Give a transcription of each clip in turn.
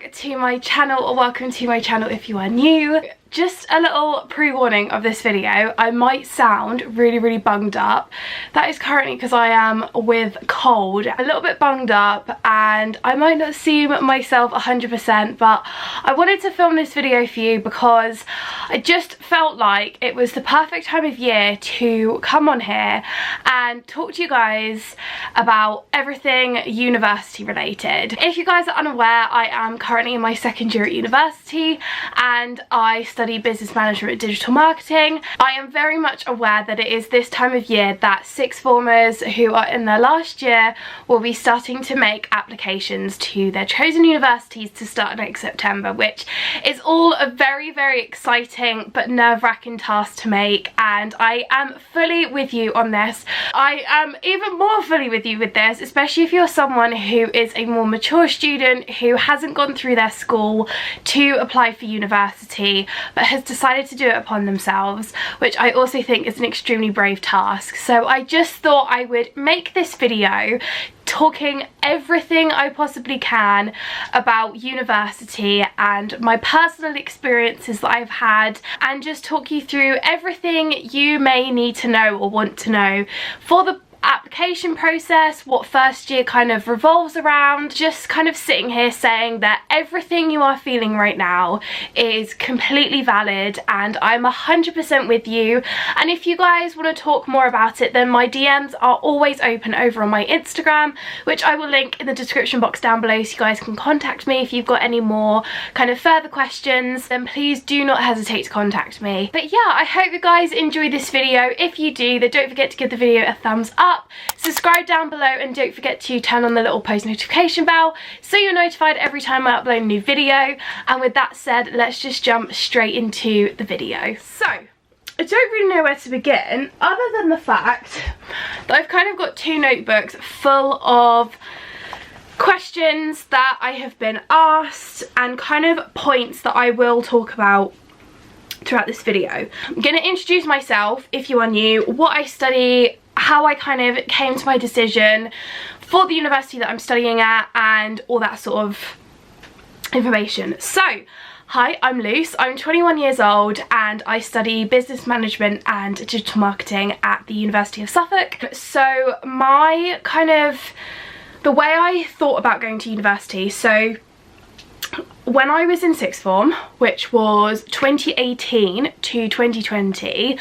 back to my channel, or welcome to my channel if you are new. Just a little pre-warning of this video, I might sound really bunged up. That is currently because I am with cold, a little bit bunged up, and I might not seem myself 100%, but I wanted to film this video for you because I just felt like it was the perfect time of year to come on here and talk to you guys about everything university related. If you guys are unaware, I am currently in my second year at university and I study business management and digital marketing. I am very much aware that it is this time of year that sixth formers who are in their last year will be starting to make applications to their chosen universities to start next September, which is all a very exciting but nerve-wracking task to make, and I am fully with you on this. I am even more fully with you with this, especially if you're someone who is a more mature student who hasn't gone through their school to apply for university but has decided to do it upon themselves, which I also think is an extremely brave task. So I just thought I would make this video talking everything I possibly can about university and my personal experiences that I've had, and just talk you through everything you may need to know or want to know for the application process, what first year kind of revolves around. Just kind of sitting here saying that everything you are feeling right now is completely valid and I'm 100% with you. And if you guys want to talk more about it, then my DMs are always open over on my Instagram, which I will link in the description box down below, so you guys can contact me if you've got any more kind of further questions. Then please do not hesitate to contact me. But yeah, I hope you guys enjoy this video. If you do, then don't forget to give the video a thumbs up, subscribe down below, and don't forget to turn on the little post notification bell so you're notified every time I upload a new video. And with that said, let's just jump straight into the video. So I don't really know where to begin other than the fact that I've kind of got two notebooks full of questions that I have been asked and kind of points that I will talk about throughout this video. I'm going to introduce myself if you are new, what I study, how I kind of came to my decision for the university that I'm studying at, and all that sort of information. So hi, I'm Luce, I'm 21 years old and I study business management and digital marketing at the University of Suffolk. So my kind of, the way I thought about going to university, so when I was in sixth form, which was 2018 to 2020,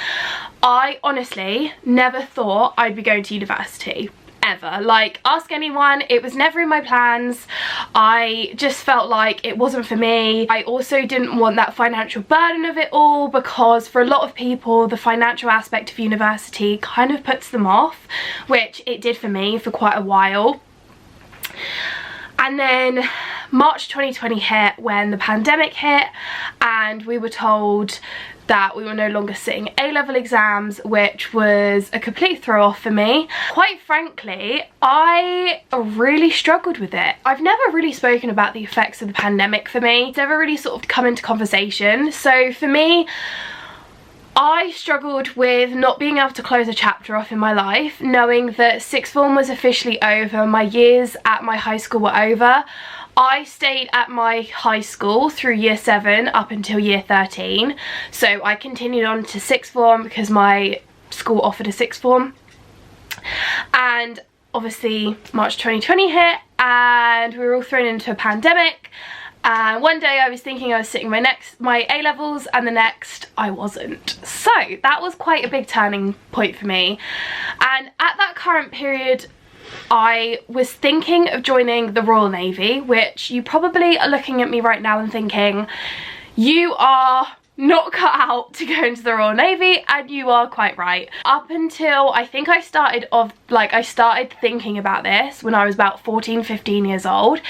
I honestly never thought I'd be going to university. Ever. Like, ask anyone, it was never in my plans. I just felt like it wasn't for me. I also didn't want that financial burden of it all, because for a lot of people the financial aspect of university kind of puts them off, which it did for me for quite a while. And then March 2020 hit when the pandemic hit and we were told that we were no longer sitting A-level exams, which was a complete throw off for me. Quite frankly, I really struggled with it. I've never really spoken about the effects of the pandemic for me. It's never really sort of come into conversation. So for me, I struggled with not being able to close a chapter off in my life, knowing that sixth form was officially over, my years at my high school were over. I stayed at my high school through year 7 up until year 13, so I continued on to sixth form because my school offered a sixth form. And obviously March 2020 hit and we were all thrown into a pandemic. And one day I was thinking I was sitting my A-levels and the next I wasn't. So that was quite a big turning point for me. And at that current period I was thinking of joining the Royal Navy, which you probably are looking at me right now and thinking, you are not cut out to go into the Royal Navy, and you are quite right. Up until I think I started thinking about this when I was about 14-15 years old,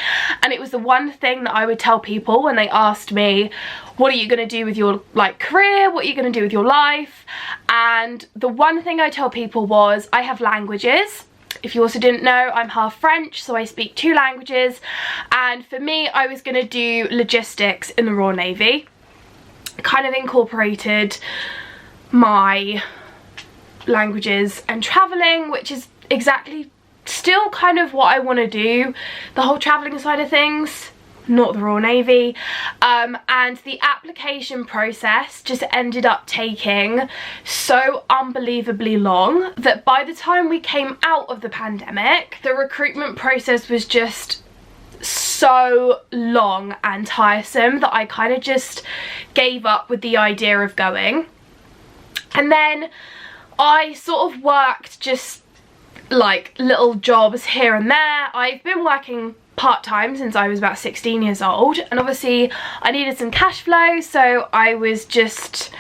and it was the one thing that I would tell people when they asked me, what are you going to do with your career, what are you going to do with your life? And the one thing I tell people was, I have languages. If you also didn't know, I'm half French, so I speak 2 languages, and for me I was going to do logistics in the Royal Navy. Kind of incorporated my languages and travelling, which is exactly still kind of what I want to do, the whole travelling side of things. not the Royal Navy, and the application process just ended up taking so unbelievably long that by the time we came out of the pandemic, the recruitment process was just so long and tiresome that I kind of just gave up with the idea of going. And then I sort of worked just like little jobs here and there. I've been working part-time since I was about 16 years old, and obviously I needed some cash flow, so I was just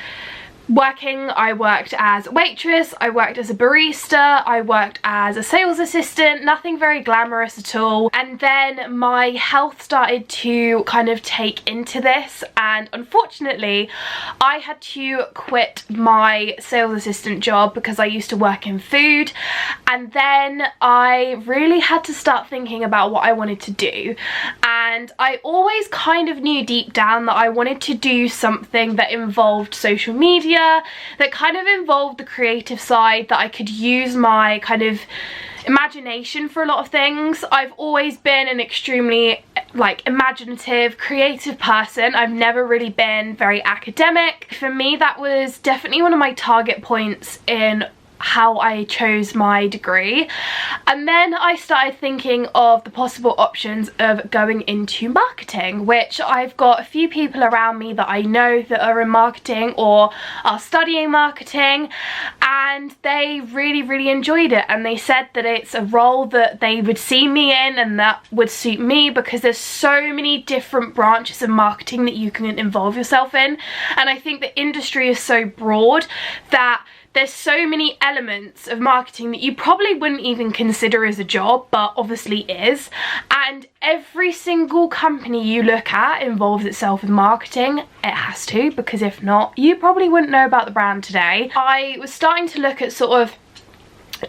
working. I worked as a waitress, I worked as a barista, I worked as a sales assistant, nothing very glamorous at all. And then my health started to kind of take into this, and unfortunately I had to quit my sales assistant job because I used to work in food, and then I really had to start thinking about what I wanted to do. And I always kind of knew deep down that I wanted to do something that involved social media, that kind of involved the creative side, that I could use my kind of imagination for a lot of things. I've always been an extremely like imaginative, creative person. I've never really been very academic. For me, that was definitely one of my target points in how I chose my degree. And then I started thinking of the possible options of going into marketing, which I've got a few people around me that I know that are in marketing or are studying marketing, and they really enjoyed it, and they said that it's a role that they would see me in and that would suit me because there's so many different branches of marketing that you can involve yourself in. And I think the industry is so broad that there's so many elements of marketing that you probably wouldn't even consider as a job, but obviously is. And every single company you look at involves itself with marketing. It has to, because if not, you probably wouldn't know about the brand today. I was starting to look at sort of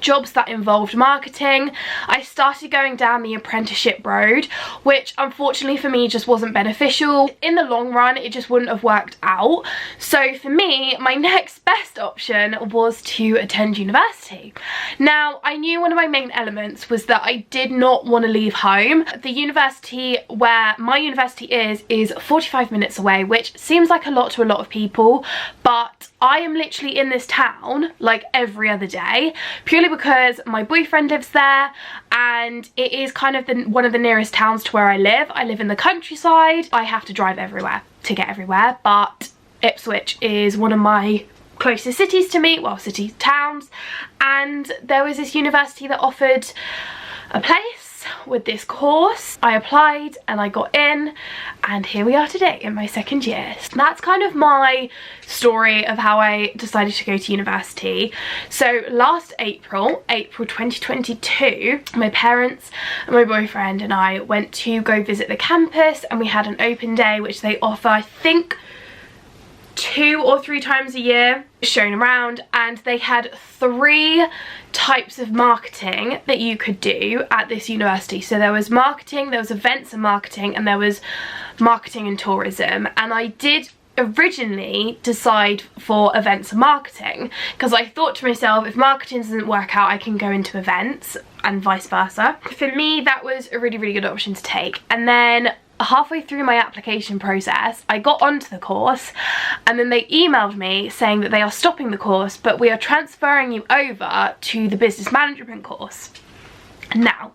jobs that involved marketing. I started going down the apprenticeship road, which unfortunately for me just wasn't beneficial. In the long run, it just wouldn't have worked out. So for me, my next best option was to attend university. Now, I knew one of my main elements was that I did not want to leave home. The university where my university is 45 minutes away, which seems like a lot to a lot of people, but I am literally in this town like every other day, purely because my boyfriend lives there, and it is kind of one of the nearest towns to where I live. I live in the countryside. I have to drive everywhere to get everywhere, but Ipswich is one of my closest cities to me, well, towns, and there was this university that offered a place with this course. I applied and I got in, and here we are today in my second year. So that's kind of my story of how I decided to go to university. So last April 2022, my parents and my boyfriend and I went to go visit the campus, and we had an open day which they offer, I think, 2 or 3 times a year, shown around, and they had 3 types of marketing that you could do at this university. So there was marketing, there was events and marketing, and there was marketing and tourism. And I did originally decide for events and marketing because I thought to myself, if marketing doesn't work out, I can go into events, and vice versa. For me, that was a really good option to take. And then halfway through my application process, I got onto the course, and then they emailed me saying that they are stopping the course, but we are transferring you over to the business management course. Now,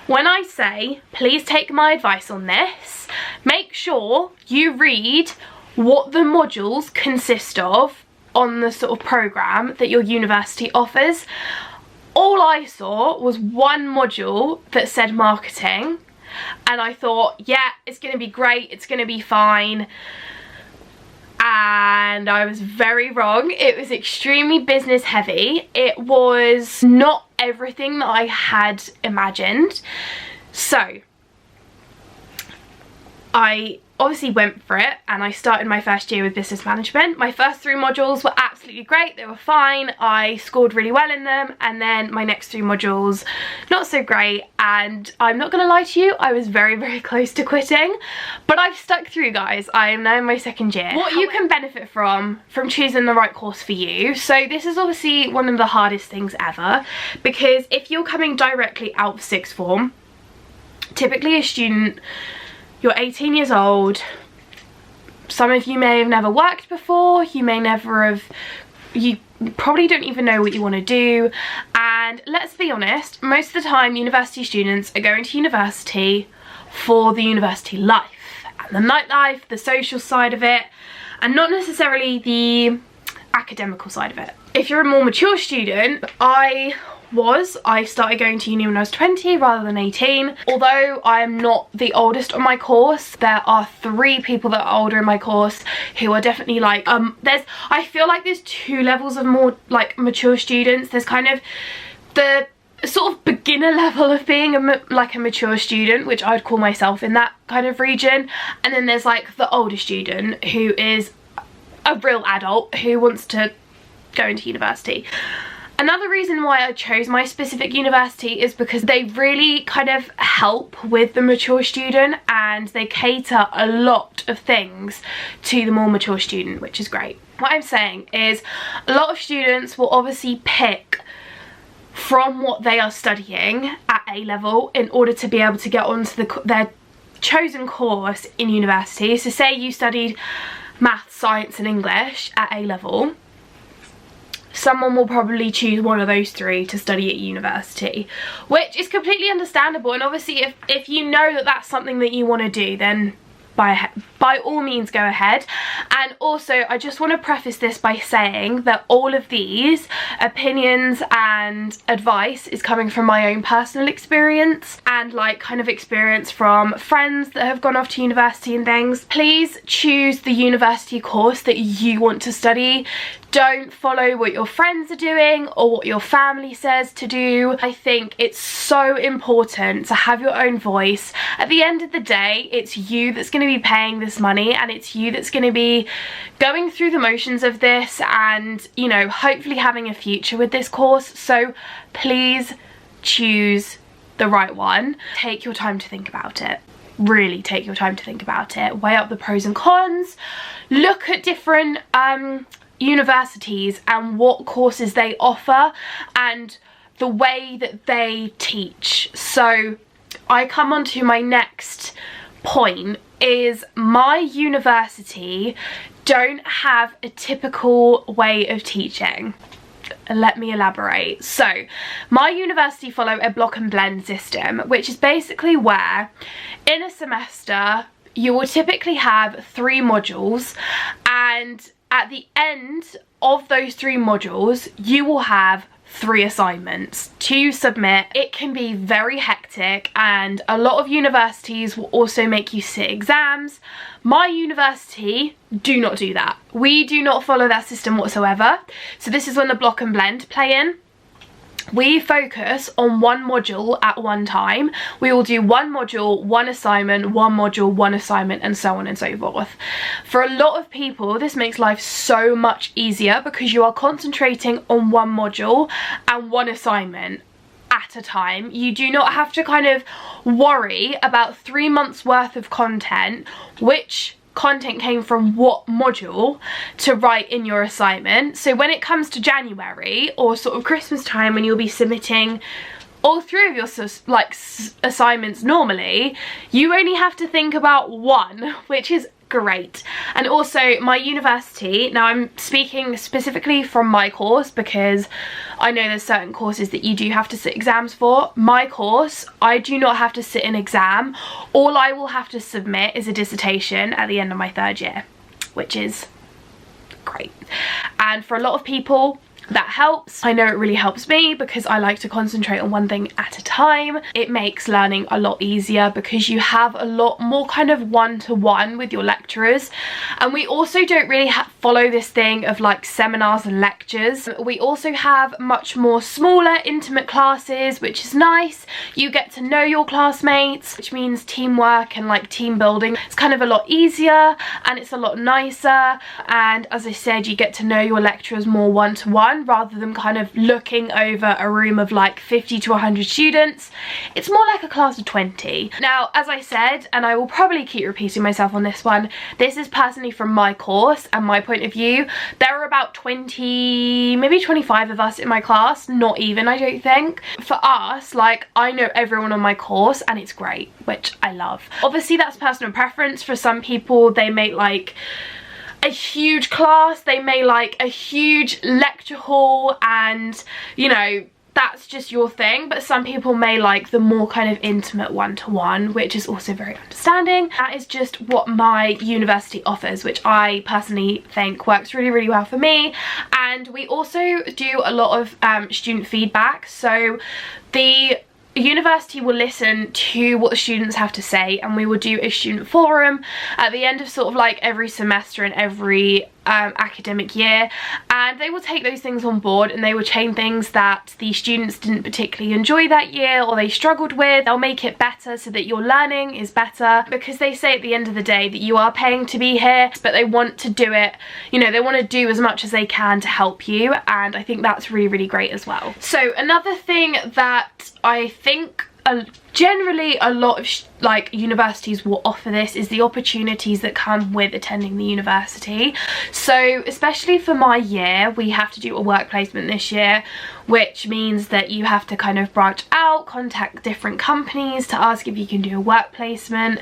when I say please take my advice on this, make sure you read what the modules consist of on the sort of program that your university offers. All I saw was one module that said marketing, and I thought, yeah, it's gonna be great, it's gonna be fine. And I was very wrong. It was extremely business heavy. It was not everything that I had imagined. So I obviously went for it, and I started my first year with business management. My first 3 modules were absolutely great, they were fine, I scored really well in them, and then my next 3 modules not so great, and I'm not gonna lie to you, I was very close to quitting, but I've stuck through, guys. I am now in my second year. What you can benefit from choosing the right course for you. So this is obviously one of the hardest things ever, because if you're coming directly out of 6th form, typically a student you're 18 years old. Some of you may have never worked before, you probably don't even know what you want to do, and let's be honest, most of the time university students are going to university for the university life and the nightlife, the social side of it, and not necessarily the academical side of it. If you're a more mature student, I started going to uni when I was 20 rather than 18. Although I am not the oldest on my course, there are 3 people that are older in my course who are definitely like, I feel like there's 2 levels of more like mature students. There's kind of the sort of beginner level of being a mature student, which I'd call myself in that kind of region, and then there's like the older student who is a real adult who wants to go into university. Another reason why I chose my specific university is because they really kind of help with the mature student, and they cater a lot of things to the more mature student, which is great. What I'm saying is a lot of students will obviously pick from what they are studying at A level in order to be able to get onto their chosen course in university. So say you studied maths, science and English at A level, someone will probably choose one of those 3 to study at university, which is completely understandable. And obviously if you know that that's something that you want to do, then by all means go ahead. And also I just want to preface this by saying that all of these opinions and advice is coming from my own personal experience and like kind of experience from friends that have gone off to university and things. Please choose the university course that you want to study. Don't follow what your friends are doing or what your family says to do. I think it's so important to have your own voice. At the end of the day, it's you that's going to be paying this money, and it's you that's going to be going through the motions of this and, you know, hopefully having a future with this course. So please choose the right one. Take your time to think about it. Really take your time to think about it. Weigh up the pros and cons. Look at different universities and what courses they offer and the way that they teach. So I come on to my next point, is my university don't have a typical way of teaching. Let me elaborate. So my university follow a block and blend system, which is basically where in a semester you will typically have 3 modules, and at the end of those 3 modules you will have 3 assignments to submit. It can be very hectic, and a lot of universities will also make you sit exams. My university do not do that. We do not follow that system whatsoever. So this is when the block and blend play in. We focus on one module at one time. We will do one module, one assignment, one module, one assignment, and so on and so forth. For a lot of people, this makes life so much easier because you are concentrating on one module and one assignment at a time. You do not have to kind of worry about 3 months worth of content, which content came from what module to write in your assignment. So when it comes to January or sort of Christmas time, when you'll be submitting all 3 of your assignments normally, you only have to think about one, which is great. And also my university, now I'm speaking specifically from my course because I know there's certain courses that you do have to sit exams for. My course, I do not have to sit an exam. All I will have to submit is a dissertation at the end of my 3rd year, which is great. And for a lot of people, that helps. I know it really helps me because I like to concentrate on one thing at a time. It makes learning a lot easier because you have a lot more kind of one-to-one with your lecturers. And we also don't really follow this thing of like seminars and lectures. We also have much more smaller, intimate classes, which is nice. You get to know your classmates, which means teamwork and like team building. It's kind of a lot easier and it's a lot nicer. And as I said, you get to know your lecturers more one-to-one. one rather than kind of looking over a room of like 50 to 100 students. It's more like a class of 20. Now, as I said, and I will probably keep repeating myself on this one, this is personally from my course and my point of view. There are about 20, maybe 25 of us in my class, not even, I don't think. For us, like, I know everyone on my course and it's great, which I love. Obviously that's personal preference. For some people, they may like a huge class, they may like a huge lecture hall, and you know, that's just your thing. But some people may like the more kind of intimate one-to-one, which is also very understanding. That is just what my university offers, which I personally think works really, really well for me. And we also do a lot of student feedback. So the university will listen to what the students have to say, and we will do a student forum at the end of sort of like every semester and every academic year, and they will take those things on board and they will change things that the students didn't particularly enjoy that year or they struggled with. They'll make it better so that your learning is better, because they say at the end of the day that you are paying to be here, but they want to do it, you know, they want to do as much as they can to help you, and I think that's really, really great as well. So another thing that I think generally a lot of like universities will offer this is the opportunities that come with attending the university. So especially for my year, we have to do a work placement this year, which means that you have to kind of branch out, contact different companies to ask if you can do a work placement.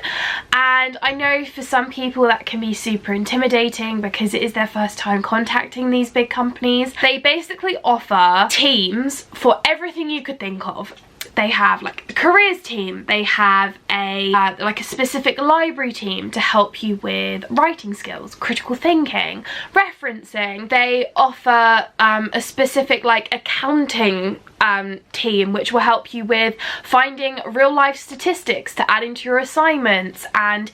And I know for some people that can be super intimidating because it is their first time contacting these big companies. They basically offer teams for everything you could think of. They have like a careers team, they have a like a specific library team to help you with writing skills, critical thinking, referencing. They offer a specific like accounting team which will help you with finding real life statistics to add into your assignments. And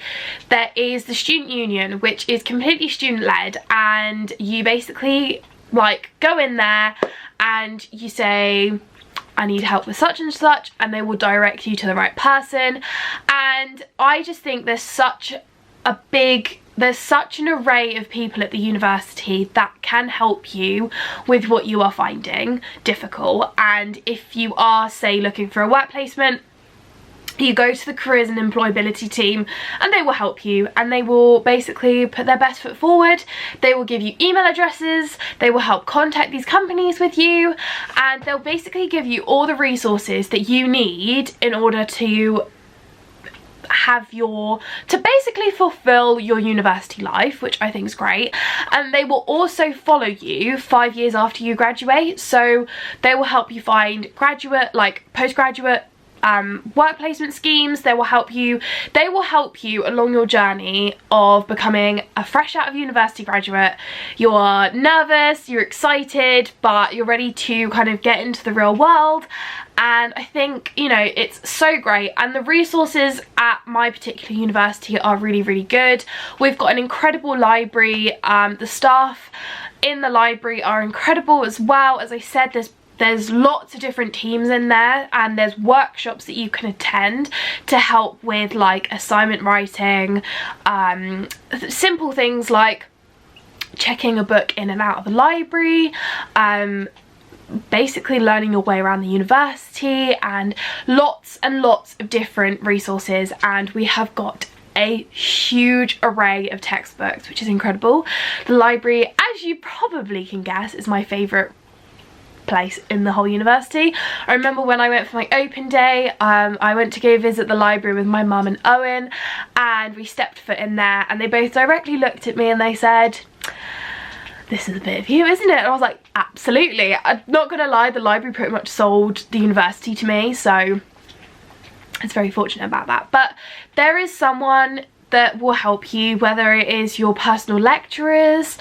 there is the student union, which is completely student led, and you basically like go in there and you say, I need help with such and such, and they will direct you to the right person. And I just think there's such an array of people at the university that can help you with what you are finding difficult. And if you are, say, looking for a work placement, you go to the careers and employability team and they will help you, and they will basically put their best foot forward. They will give you email addresses, they will help contact these companies with you, and they'll basically give you all the resources that you need in order to basically fulfill your university life, which I think is great. And they will also follow you 5 years after you graduate, so they will help you find graduate, like postgraduate work placement schemes. They will help you along your journey of becoming a fresh out of university graduate. You're nervous, you're excited, but you're ready to kind of get into the real world. And I think, you know, it's so great, and the resources at my particular university are really, really good. We've got an incredible library. The staff in the library are incredible as well. As I said, there's lots of different teams in there, and there's workshops that you can attend to help with like assignment writing, simple things like checking a book in and out of the library, basically learning your way around the university, and lots of different resources. And we have got a huge array of textbooks, which is incredible. The library, as you probably can guess, is my favourite place in the whole university. I remember when I went for my open day, I went to go visit the library with my mum and Owen, and we stepped foot in there, and they both directly looked at me and they said, "This is a bit of you, isn't it?" And I was like, absolutely. I'm not gonna lie, the library pretty much sold the university to me, so it's very fortunate about that. But there is someone that will help you, whether it is your personal lecturers,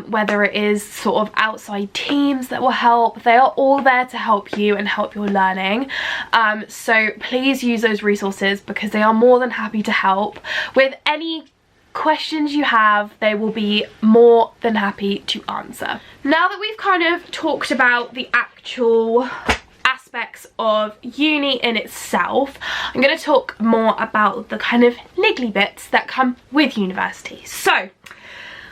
whether it is sort of outside teams that will help. They are all there to help you and help your learning. So please use those resources, because they are more than happy to help with any questions you have. They will be more than happy to answer. Now that we've kind of talked about the actual aspects of uni in itself, I'm going to talk more about the kind of niggly bits that come with university. So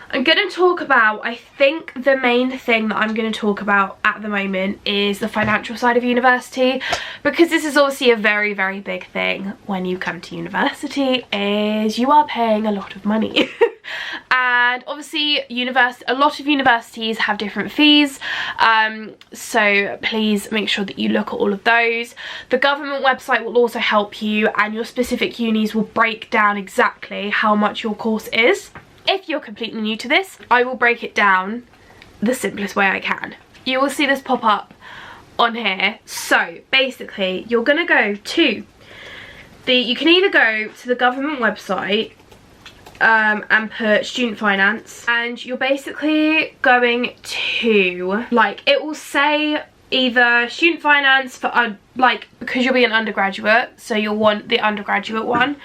I'm going to talk about, I think the main thing that I'm going to talk about at the moment is the financial side of university, because this is obviously a very, very big thing when you come to university, is you are paying a lot of money. And obviously a lot of universities have different fees, so please make sure that you look at all of those. The government website will also help you, and your specific unis will break down exactly how much your course is. If you're completely new to this, I will break it down the simplest way I can. You will see this pop up on here. So basically you're going to go to you can either go to the government website and put student finance, and you're basically going to, like, it will say either student finance for because you'll be an undergraduate, so you'll want the undergraduate one.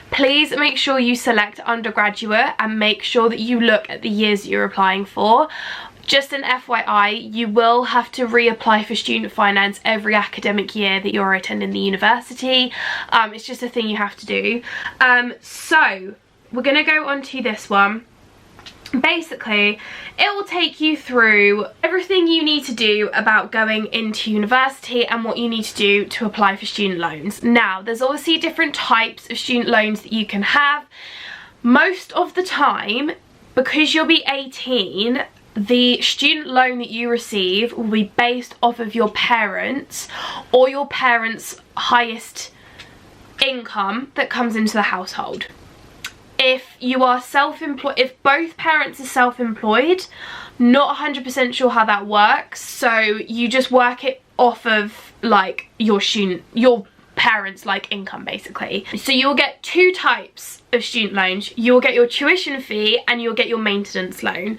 Please make sure you select undergraduate and make sure that you look at the years that you're applying for. Just an FYI, you will have to reapply for student finance every academic year that you're attending the university. It's just a thing you have to do. So we're going to go on to this one. Basically, it will take you through everything you need to do about going into university and what you need to do to apply for student loans. Now, there's obviously different types of student loans that you can have. Most of the time, because you'll be 18, the student loan that you receive will be based off of your parents or your parents' highest income that comes into the household. If you are self-employed, if both parents are self-employed, not 100% sure how that works, so you just work it off of like your parents' like income basically. So you'll get two types of student loans. You'll get your tuition fee and you'll get your maintenance loan.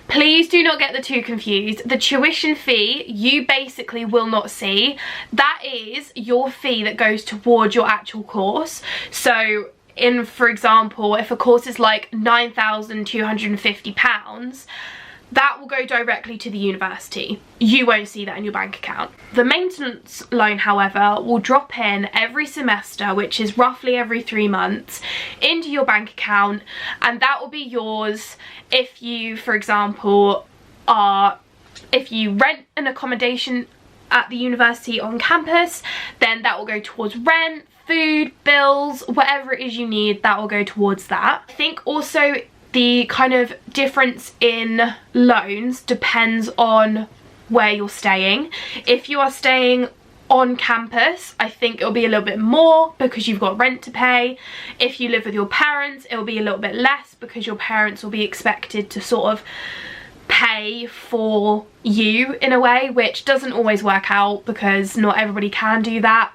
Please do not get the two confused. The tuition fee you basically will not see. That is your fee that goes towards your actual course. So for example, if a course is like £9,250, that will go directly to the university. You won't see that in your bank account. The maintenance loan, however, will drop in every semester, which is roughly every 3 months, into your bank account, and that will be yours if you, for example, if you rent an accommodation at the university on campus, then that will go towards rent, food, bills, whatever it is you need, that will go towards that. I think also the kind of difference in loans depends on where you're staying. If you are staying on campus, I think it'll be a little bit more because you've got rent to pay. If you live with your parents, it'll be a little bit less because your parents will be expected to sort of pay for you in a way, which doesn't always work out because not everybody can do that.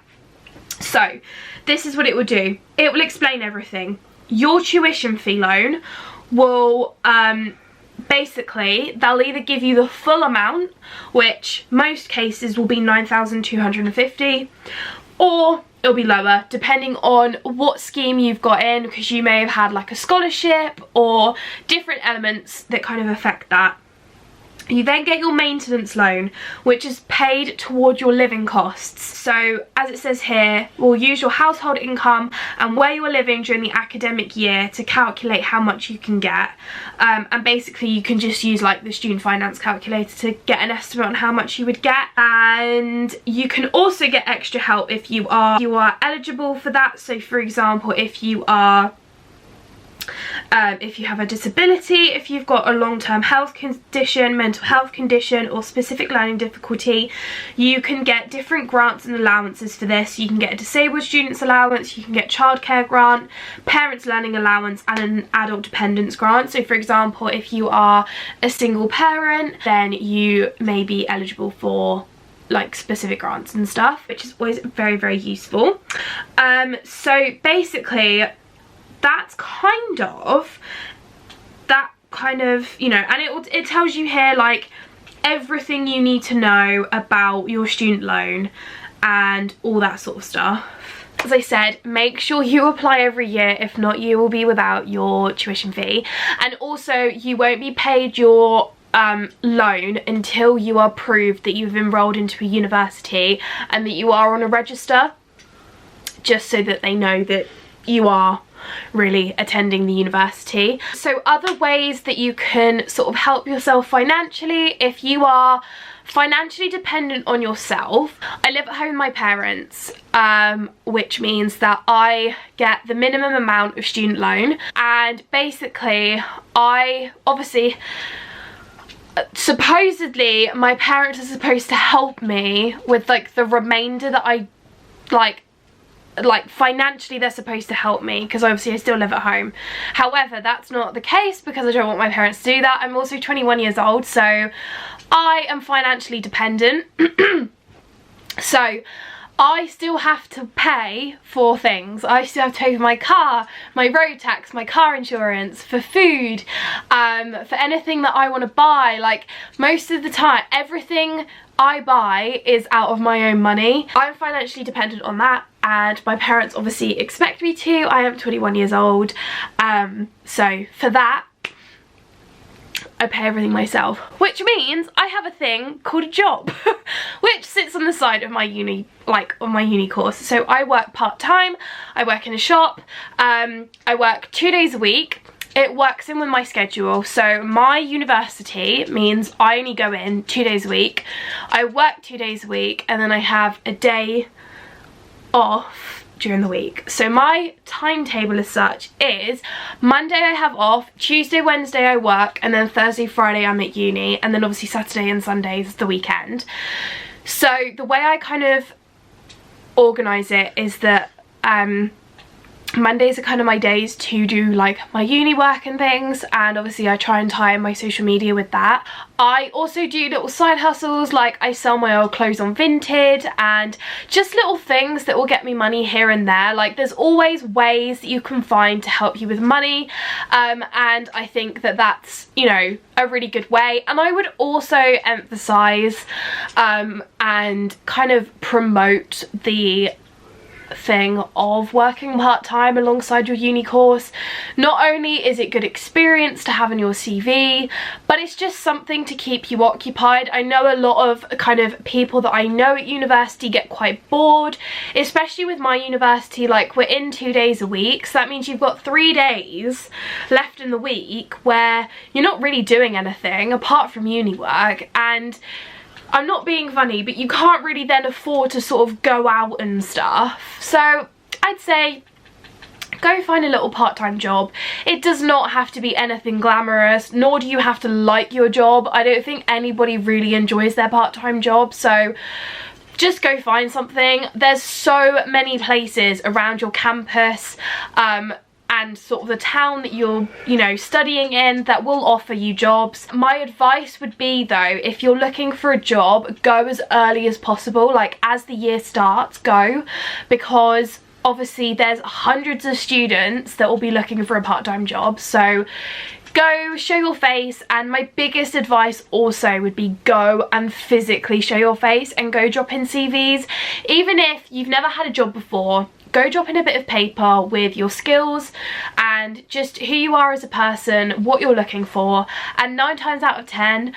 So this is what it will do. It will explain everything. Your tuition fee loan will basically, they'll either give you the full amount, which most cases will be £9,250, or it'll be lower depending on what scheme you've got in, because you may have had like a scholarship or different elements that kind of affect that. You then get your maintenance loan, which is paid toward your living costs. So as it says here, we'll use your household income and where you are living during the academic year to calculate how much you can get. And basically you can just use like the student finance calculator to get an estimate on how much you would get. And you can also get extra help if you are eligible for that. So for example, if you are if you have a disability, if you've got a long-term health condition, mental health condition, or specific learning difficulty, you can get different grants and allowances for this. You can get a disabled students allowance, you can get childcare grant, parents learning allowance, and an adult dependence grant. So for example, if you are a single parent, then you may be eligible for like specific grants and stuff, which is always very, very useful. So basically that's kind of, you know, and it tells you here like everything you need to know about your student loan and all that sort of stuff. As I said, make sure you apply every year, if not you will be without your tuition fee, and also you won't be paid your loan until you are proved that you've enrolled into a university and that you are on a register, just so that they know that you are really attending the university. So other ways that you can sort of help yourself financially, if you are financially dependent on yourself. I live at home with my parents, which means that I get the minimum amount of student loan, and basically supposedly my parents are supposed to help me with like the remainder that I like financially they're supposed to help me, because obviously I still live at home. However, that's not the case because I don't want my parents to do that. I'm also 21 years old, so I am financially dependent. So I still have to pay for things. I still have to pay for my car, my road tax, my car insurance, for food, for anything that I want to buy. Like, most of the time, everything I buy is out of my own money. I'm financially dependent on that, and my parents obviously expect me to. I am 21 years old, so for that, I pay everything myself, which means I have a thing called a job, which sits on the side of my uni, like on my uni course. So I work part-time, I work in a shop, I work 2 days a week. It works in with my schedule. So my university means I only go in 2 days a week, I work 2 days a week, and then I have a day off during the week. So my timetable as such is Monday I have off, Tuesday, Wednesday I work, and then Thursday, Friday I'm at uni, and then obviously Saturday and Sunday is the weekend. So the way I kind of organise it is that Mondays are kind of my days to do like my uni work and things, and obviously I try and tie in my social media with that. I also do little side hustles, like I sell my old clothes on Vinted, and just little things that will get me money here and there. Like, there's always ways that you can find to help you with money, and I think that that's, you know, a really good way. And I would also emphasize and kind of promote the thing of working part-time alongside your uni course. Not only is it good experience to have in your CV, but it's just something to keep you occupied. I know a lot of kind of people that I know at university get quite bored, especially with my university. Like, we're in 2 days a week, so that means you've got 3 days left in the week where you're not really doing anything apart from uni work. And I'm not being funny, but you can't really then afford to sort of go out and stuff. So I'd say go find a little part-time job. It does not have to be anything glamorous, nor do you have to like your job. I don't think anybody really enjoys their part-time job, so just go find something. There's so many places around your campus and sort of the town that you're, you know, studying in that will offer you jobs. My advice would be, though, if you're looking for a job, go as early as possible. Like, as the year starts, go, because obviously there's hundreds of students that will be looking for a part-time job. So go, show your face. And my biggest advice also would be go and physically show your face and go drop in CVs. Even if you've never had a job before, go drop in a bit of paper with your skills and just who you are as a person, what you're looking for, and 9 times out of 10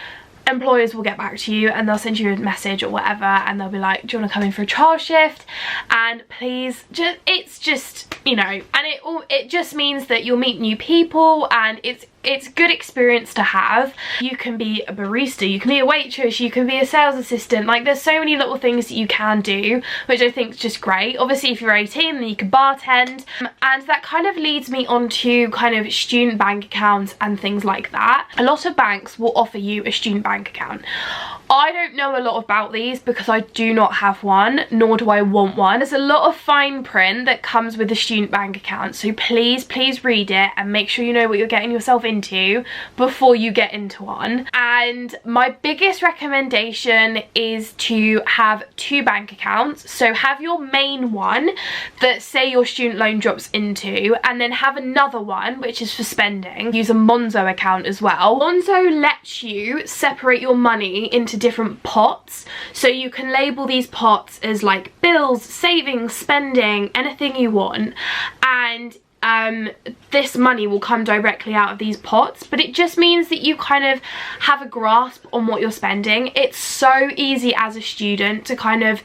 employers will get back to you and they'll send you a message or whatever, and they'll be like, do you want to come in for a trial shift? And please, just, it's just, you know, and it just means that you'll meet new people, and it's good experience to have. You can be a barista, you can be a waitress, you can be a sales assistant. Like, there's so many little things that you can do, which I think is just great. Obviously, if you're 18, then you can bartend. And that kind of leads me on to kind of student bank accounts and things like that. A lot of banks will offer you a student bank account. I don't know a lot about these because I do not have one, nor do I want one. There's a lot of fine print that comes with a student bank account, so please read it and make sure you know what you're getting yourself into before you get into one. And my biggest recommendation is to have 2 bank accounts. So have your main one that, say, your student loan drops into, and then have another one which is for spending. Use a Monzo account as well. Monzo lets you separate your money into different pots, so you can label these pots as like bills, savings, spending, anything you want, and this money will come directly out of these pots. But it just means that you kind of have a grasp on what you're spending. It's so easy as a student to kind of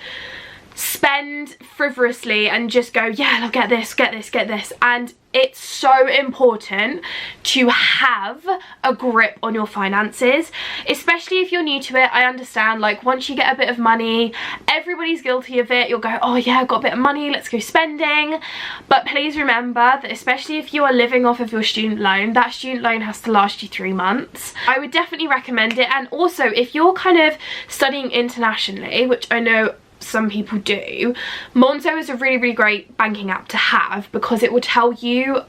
spend frivolously and just go, yeah, I'll get this, get this, get this. And it's so important to have a grip on your finances, especially if you're new to it. I understand, like, once you get a bit of money, everybody's guilty of it. You'll go, oh yeah, I've got a bit of money, let's go spending. But please remember that especially if you are living off of your student loan, that student loan has to last you 3 months. I would definitely recommend it. And also, if you're kind of studying internationally, which I know some people do, Monzo is a really great banking app to have, because it will tell you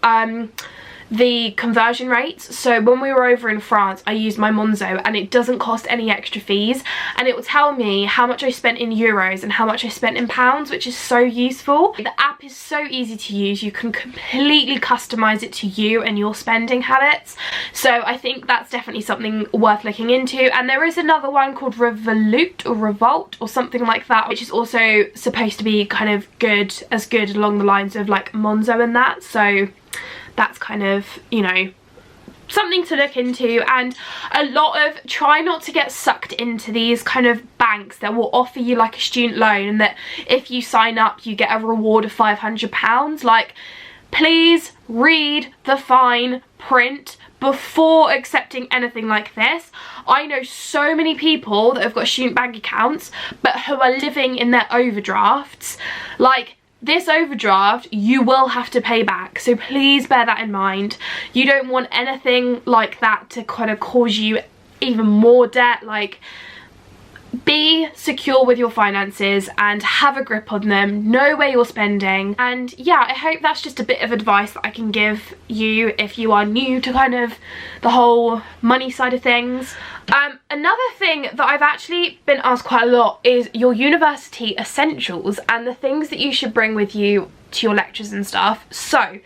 the conversion rates. So when we were over in France, I used my Monzo and it doesn't cost any extra fees, and it will tell me how much I spent in euros and how much I spent in pounds, which is so useful. The app is so easy to use. You can completely customize it to you and your spending habits. So I think that's definitely something worth looking into. And there is another one called Revolt or something like that, which is also supposed to be kind of good along the lines of like Monzo and that. So that's kind of, you know, something to look into. And a lot of, try not to get sucked into these kind of banks that will offer you like a student loan, and that if you sign up you get a reward of £500. Like, please read the fine print before accepting anything like this. I know so many people that have got student bank accounts but who are living in their overdrafts. Like, this overdraft you will have to pay back, so please bear that in mind. You don't want anything like that to kind of cause you even more debt. Like, be secure with your finances and have a grip on them, know where you're spending. And yeah, I hope that's just a bit of advice that I can give you if you are new to kind of the whole money side of things. Another thing that I've actually been asked quite a lot is your university essentials and the things that you should bring with you to your lectures and stuff. So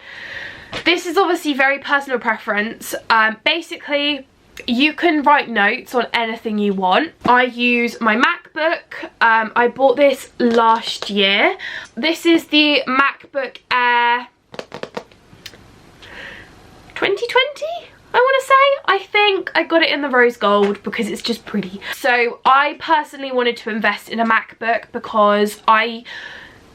this is obviously very personal preference. Basically, you can write notes on anything you want. I use my MacBook. I bought this last year. This is the MacBook Air 2020, I want to say. I think I got it in the rose gold because it's just pretty. So I personally wanted to invest in a MacBook because I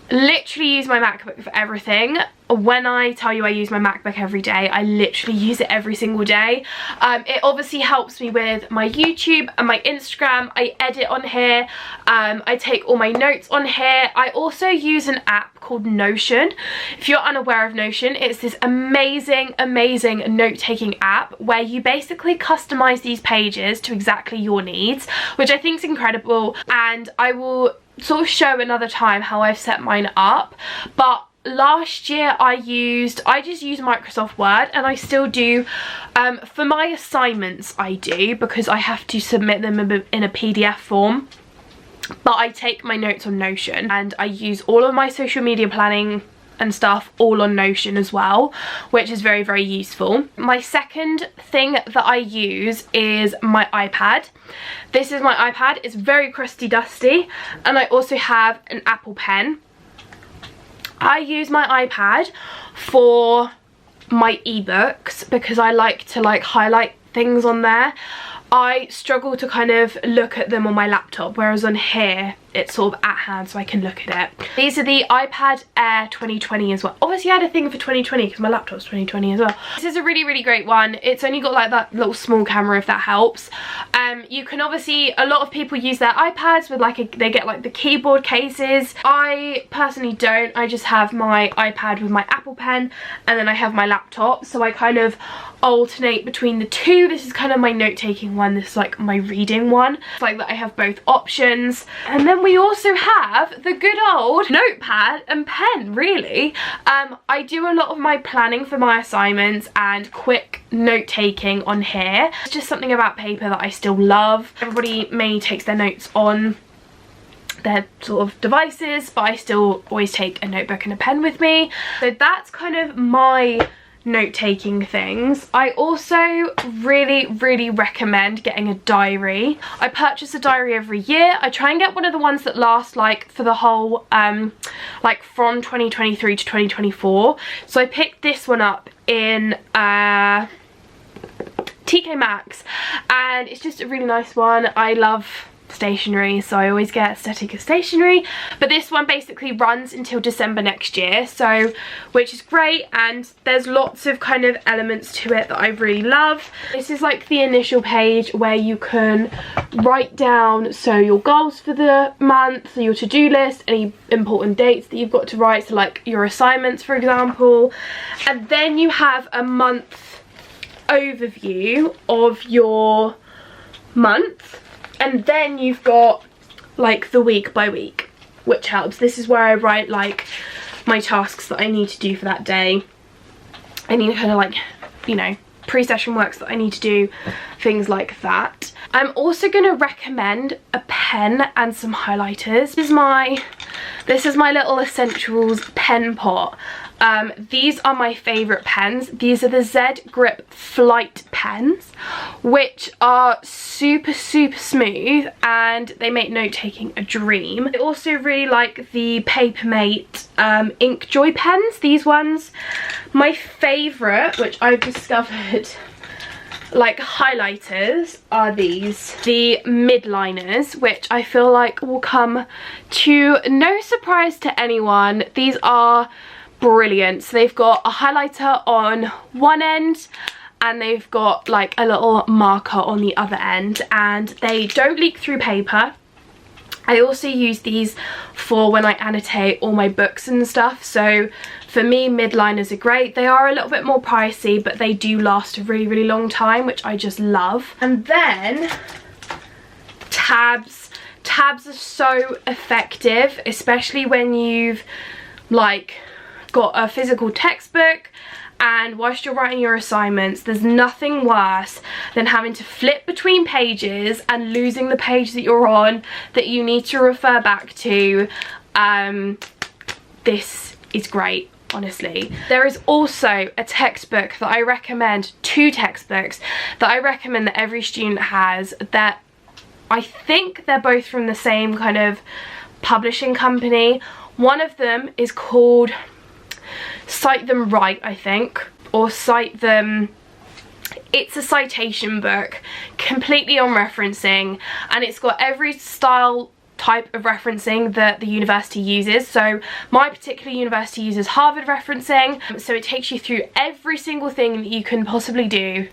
literally use my MacBook for everything. When I tell you I use my MacBook every day, I literally use it every single day. It obviously helps me with my YouTube and my Instagram. I edit on here. I take all my notes on here. I also use an app called Notion. If you're unaware of Notion, it's this amazing note-taking app where you basically customize these pages to exactly your needs, which I think is incredible. And I will sort of show another time how I've set mine up. But last year I just used Microsoft Word, and I still do. For my assignments I do, because I have to submit them in a PDF form. But I take my notes on Notion, and I use all of my social media planning and stuff all on Notion as well, which is very useful. My second thing that I use is my iPad. This is my iPad. It's very crusty dusty, and I also have an Apple Pen. I use my iPad for my ebooks because I like to like highlight things on there. I struggle to kind of look at them on my laptop, whereas on here it's sort of at hand so I can look at it. These are the iPad Air 2020 as well. Obviously I had a thing for 2020 because my laptop's 2020 as well. This is a really great one. It's only got like that little small camera, if that helps. You can obviously, a lot of people use their iPads with like they get like the keyboard cases. I personally don't. I just have my iPad with my Apple Pen, and then I have my laptop, so I kind of alternate between the two. This is kind of my note-taking one, this is like my reading one. It's like that I have both options. And then we also have the good old notepad and pen, really. I do a lot of my planning for my assignments and quick note-taking on here. It's just something about paper that I still love. Everybody mainly takes their notes on their sort of devices, but I still always take a notebook and a pen with me. So that's kind of my note-taking things. I also really recommend getting a diary. I purchase a diary every year. I try and get one of the ones that last like for the whole like from 2023 to 2024. So I picked this one up in TK Maxx, and it's just a really nice one. I love stationery, so I always get a static of stationery. But this one basically runs until December next year, so which is great, and there's lots of kind of elements to it that I really love. This is like the initial page where you can write down your goals for the month, your to-do list, any important dates that you've got to write, so like your assignments for example, and then you have a month overview of your month. And then you've got like the week by week, which helps. This is where I write like my tasks that I need to do for that day. Any kind of like, you know, pre-session works that I need to do, things like that. I'm also going to recommend a pen and some highlighters. This is my little essentials pen pot. These are my favourite pens. These are the Z Grip Flight pens, which are super smooth, and they make note-taking a dream. I also really like the Papermate Ink Joy pens, these ones. My favourite, which I've discovered like highlighters, are these, the midliners, which I feel like will come to no surprise to anyone. These are brilliant. So they've got a highlighter on one end and they've got like a little marker on the other end, and they don't leak through paper. I also use these for when I annotate all my books and stuff, so for me midliners are great. They are a little bit more pricey, but they do last a really long time, which I just love. And then tabs. Tabs are so effective, especially when you've like got a physical textbook and whilst you're writing your assignments, there's nothing worse than having to flip between pages and losing the page that you're on that you need to refer back to. This is great, honestly. There is also a textbook that I recommend, two textbooks that I recommend that every student has, that I think they're both from the same kind of publishing company. One of them is called Cite Them Right, I think, or Cite Them. It's a citation book completely on referencing, and it's got every style type of referencing that the university uses. So my particular university uses Harvard referencing, so it takes you through every single thing that you can possibly do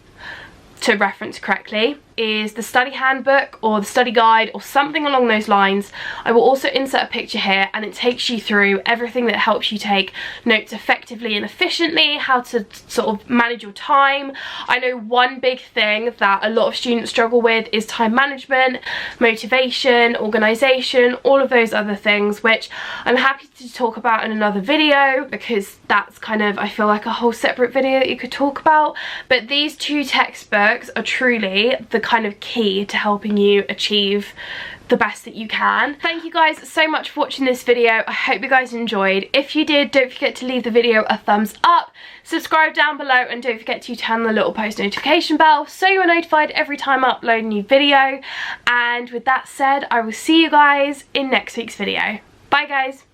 to reference correctly. Is the study handbook or the study guide or something along those lines. I will also insert a picture here, and it takes you through everything that helps you take notes effectively and efficiently, how to sort of manage your time. I know one big thing that a lot of students struggle with is time management, motivation, organisation, all of those other things, which I'm happy to talk about in another video, because that's kind of, I feel like, a whole separate video that you could talk about. But these two textbooks are truly the kind of key to helping you achieve the best that you can. Thank you guys so much for watching this video. I hope you guys enjoyed. If you did, don't forget to leave the video a thumbs up, subscribe down below, and don't forget to turn the little post notification bell so you're notified every time I upload a new video. And with that said, I will see you guys in next week's video. Bye guys.